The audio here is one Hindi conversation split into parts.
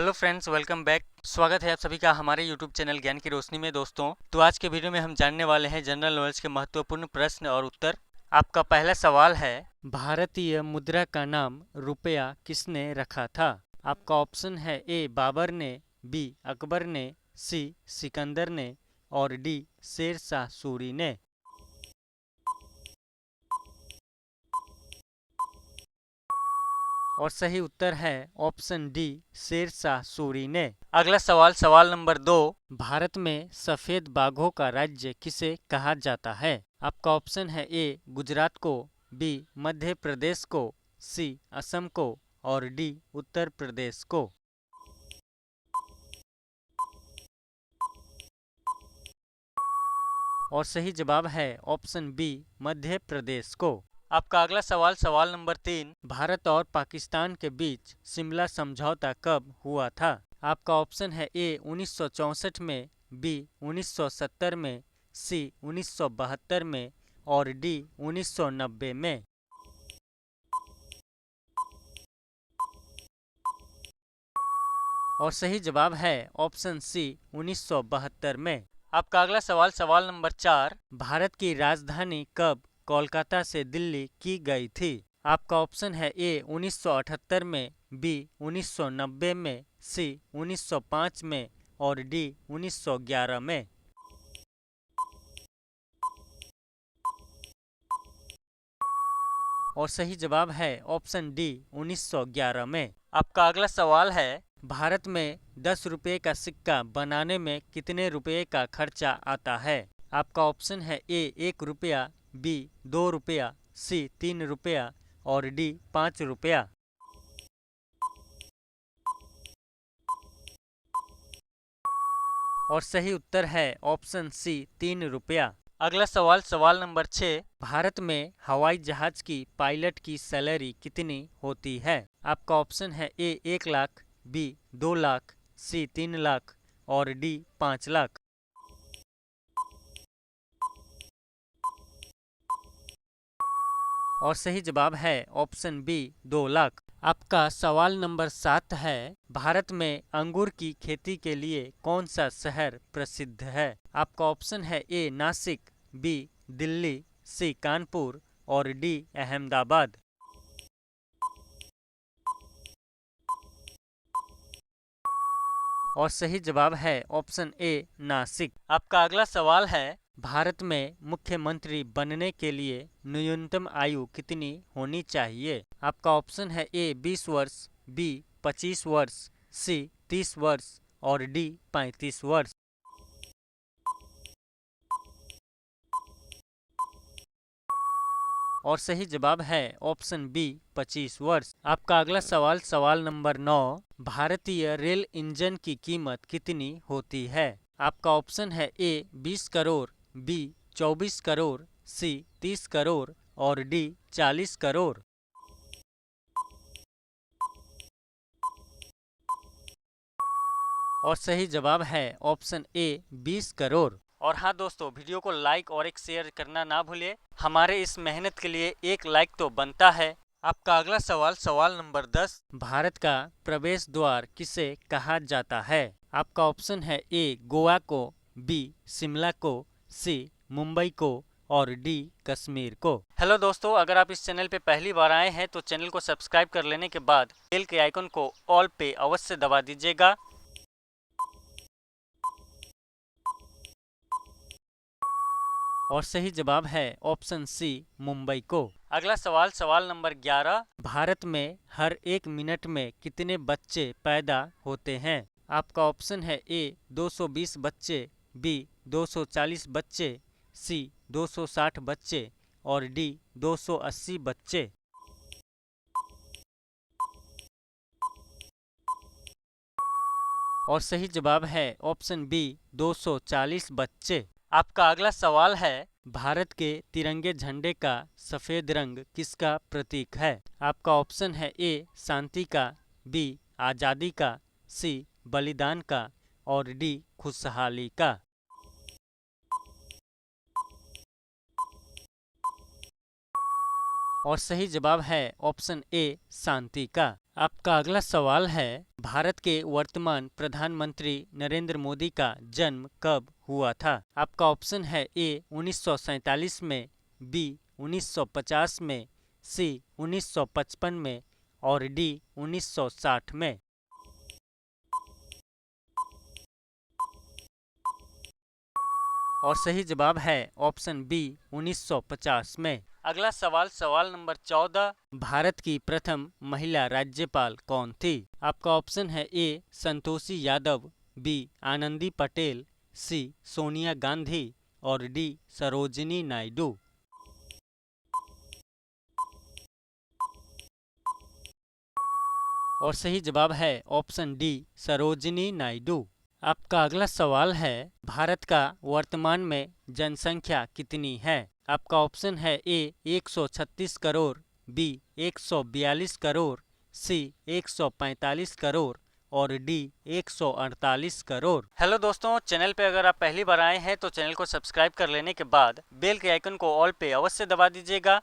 Hello friends, welcome back. स्वागत है आप सभी का हमारे यूट्यूब चैनल ज्ञान की रोशनी में। दोस्तों, तो आज के वीडियो में हम जानने वाले हैं जनरल नॉलेज के महत्वपूर्ण प्रश्न और उत्तर। आपका पहला सवाल है, भारतीय मुद्रा का नाम रुपया किसने रखा था? आपका ऑप्शन है ए बाबर ने, बी अकबर ने, सी सिकंदर ने और डी शेर शाह सूरी ने। और सही उत्तर है ऑप्शन डी शेर शाह सूरी ने। अगला सवाल, सवाल नंबर 2, भारत में सफेद बाघों का राज्य किसे कहा जाता है? आपका ऑप्शन है ए गुजरात को, बी मध्य प्रदेश को, सी असम को और डी उत्तर प्रदेश को। और सही जवाब है ऑप्शन बी मध्य प्रदेश को। आपका अगला सवाल, सवाल नंबर 3, भारत और पाकिस्तान के बीच शिमला समझौता कब हुआ था? आपका ऑप्शन है ए 1964 में, बी 1970 में, सी 1972 में और डी 1990 में। और सही जवाब है ऑप्शन सी 1972 में। आपका अगला सवाल, सवाल नंबर 4, भारत की राजधानी कब कोलकाता से दिल्ली की गई थी? आपका ऑप्शन है ए 1978 में, बी 1990 में, सी 1905 में और डी 1911 में। और सही जवाब है ऑप्शन डी 1911 में। आपका अगला सवाल है, भारत में 10 रुपये का सिक्का बनाने में कितने रुपये का खर्चा आता है? आपका ऑप्शन है ए 1 रुपया, बी 2 रुपया, सी 3 रुपया और डी 5 रुपया। और सही उत्तर है ऑप्शन सी 3 रुपया। अगला सवाल, सवाल नंबर 6, भारत में हवाई जहाज की पायलट की सैलरी कितनी होती है? आपका ऑप्शन है ए 1 लाख, बी 2 लाख, सी 3 लाख और डी 5 लाख। और सही जवाब है ऑप्शन बी 2 लाख। आपका सवाल नंबर 7 है, भारत में अंगूर की खेती के लिए कौन सा शहर प्रसिद्ध है? आपका ऑप्शन है ए नासिक, बी दिल्ली, सी कानपुर और डी अहमदाबाद। और सही जवाब है ऑप्शन ए नासिक। आपका अगला सवाल है, भारत में मुख्यमंत्री बनने के लिए न्यूनतम आयु कितनी होनी चाहिए? आपका ऑप्शन है ए 20 वर्ष, बी 25 वर्ष, सी 30 वर्ष और डी 35 वर्ष। और सही जवाब है ऑप्शन बी 25 वर्ष। आपका अगला सवाल, सवाल नंबर 9, भारतीय रेल इंजन की कीमत कितनी होती है? आपका ऑप्शन है ए 20 करोड़, बी 24 करोड़, सी 30 करोड़ और डी 40 करोड़। और सही जवाब है ऑप्शन ए 20 करोड़। और हाँ दोस्तों, वीडियो को लाइक और एक शेयर करना ना भूलिए। हमारे इस मेहनत के लिए एक लाइक तो बनता है। आपका अगला सवाल, सवाल नंबर 10, भारत का प्रवेश द्वार किसे कहा जाता है? आपका ऑप्शन है ए गोवा को, बी शिमला को, सी मुंबई को और डी कश्मीर को। हेलो दोस्तों, अगर आप इस चैनल पे पहली बार आए हैं तो चैनल को सब्सक्राइब कर लेने के बाद बेल के आइकन को ऑल पे अवश्य दबा दीजिएगा। और सही जवाब है ऑप्शन सी मुंबई को। अगला सवाल, सवाल नंबर 11, भारत में हर 1 मिनट में कितने बच्चे पैदा होते हैं? आपका ऑप्शन है ए 220 बच्चे, बी 240 बच्चे, सी 260 बच्चे और डी 280 बच्चे। और सही जवाब है ऑप्शन बी 240 बच्चे। आपका अगला सवाल है, भारत के तिरंगे झंडे का सफेद रंग किसका प्रतीक है? आपका ऑप्शन है ए शांति का, बी आजादी का, सी बलिदान का और डी खुशहाली का। और सही जवाब है ऑप्शन ए शांति का। आपका अगला सवाल है, भारत के वर्तमान प्रधानमंत्री नरेंद्र मोदी का जन्म कब हुआ था? आपका ऑप्शन है ए 1947 में, बी 1950 में, सी 1955 में और डी 1960 में। और सही जवाब है ऑप्शन बी 1950 में। अगला सवाल, सवाल नंबर 14, भारत की प्रथम महिला राज्यपाल कौन थी? आपका ऑप्शन है ए संतोषी यादव, बी आनंदी पटेल, सी सोनिया गांधी और डी सरोजिनी नायडू। और सही जवाब है ऑप्शन डी सरोजिनी नायडू। आपका अगला सवाल है, भारत का वर्तमान में जनसंख्या कितनी है? आपका ऑप्शन है ए 136 करोड़, बी 142 करोड़, सी 145 करोड़ और डी 148 करोड़। हेलो दोस्तों, चैनल पे अगर आप पहली बार आए हैं तो चैनल को सब्सक्राइब कर लेने के बाद बेल के आइकन को ऑल पे अवश्य दबा दीजिएगा।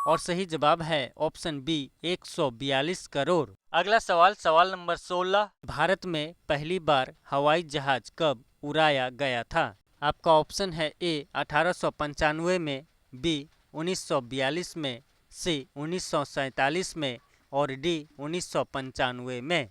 और सही जवाब है ऑप्शन बी 142 करोड़। अगला सवाल, सवाल नंबर 16, भारत में पहली बार हवाई जहाज कब उड़ाया गया था? आपका ऑप्शन है ए 1895 में, बी 1942 में, सी 1947 में और डी 1995 में।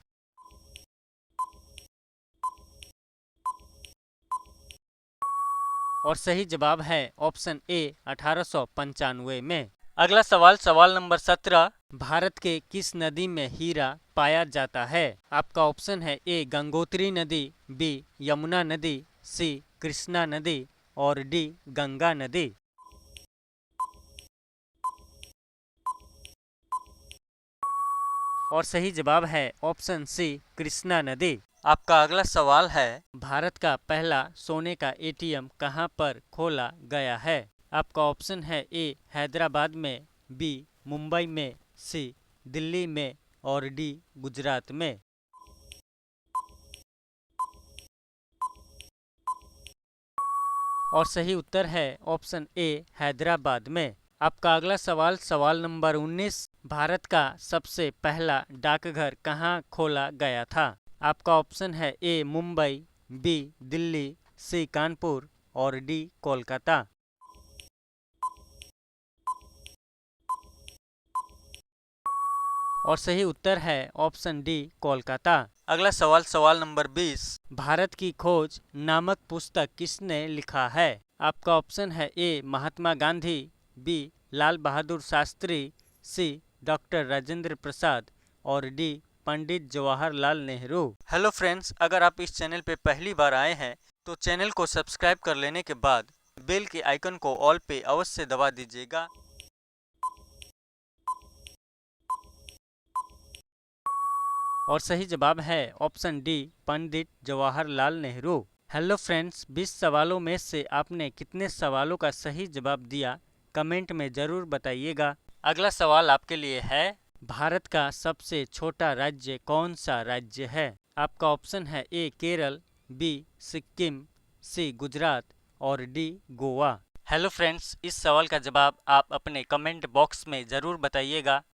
और सही जवाब है ऑप्शन ए 1895 में। अगला सवाल, सवाल नंबर 17, भारत के किस नदी में हीरा पाया जाता है? आपका ऑप्शन है ए गंगोत्री नदी, बी यमुना नदी, सी कृष्णा नदी और डी गंगा नदी। और सही जवाब है ऑप्शन सी कृष्णा नदी। आपका अगला सवाल है, भारत का पहला सोने का एटीएम कहां पर खोला गया है? आपका ऑप्शन है ए हैदराबाद में, बी मुंबई में, सी दिल्ली में और डी गुजरात में। और सही उत्तर है ऑप्शन ए हैदराबाद में। आपका अगला सवाल, सवाल नंबर 19, भारत का सबसे पहला डाकघर कहाँ खोला गया था? आपका ऑप्शन है ए मुंबई, बी दिल्ली, सी कानपुर और डी कोलकाता। और सही उत्तर है ऑप्शन डी कोलकाता। अगला सवाल, सवाल नंबर 20, भारत की खोज नामक पुस्तक किसने लिखा है? आपका ऑप्शन है ए महात्मा गांधी, बी लाल बहादुर शास्त्री, सी डॉक्टर राजेंद्र प्रसाद और D Pandit Jawaharlal Nehru. Hello friends, अगर आप इस चैनल पे पहली बार आए हैं तो चैनल को सब्सक्राइब कर लेने के बाद बेल के आइकन को ऑल पे अवश्य दबा दीजिएगा। और सही जवाब है option D Pandit Jawaharlal Nehru. Hello friends, 20 सवालों में से आपने कितने सवालों का सही जवाब दिया कमेंट में ज़रूर बताइएगा। अगला सवाल आपके लिए है, भारत का सबसे छोटा राज्य कौन सा राज्य है? आपका ऑप्शन है ए केरल, बी सिक्किम, सी गुजरात और डी गोवा। हेलो फ्रेंड्स, इस सवाल का जवाब आप अपने कमेंट बॉक्स में ज़रूर बताइएगा।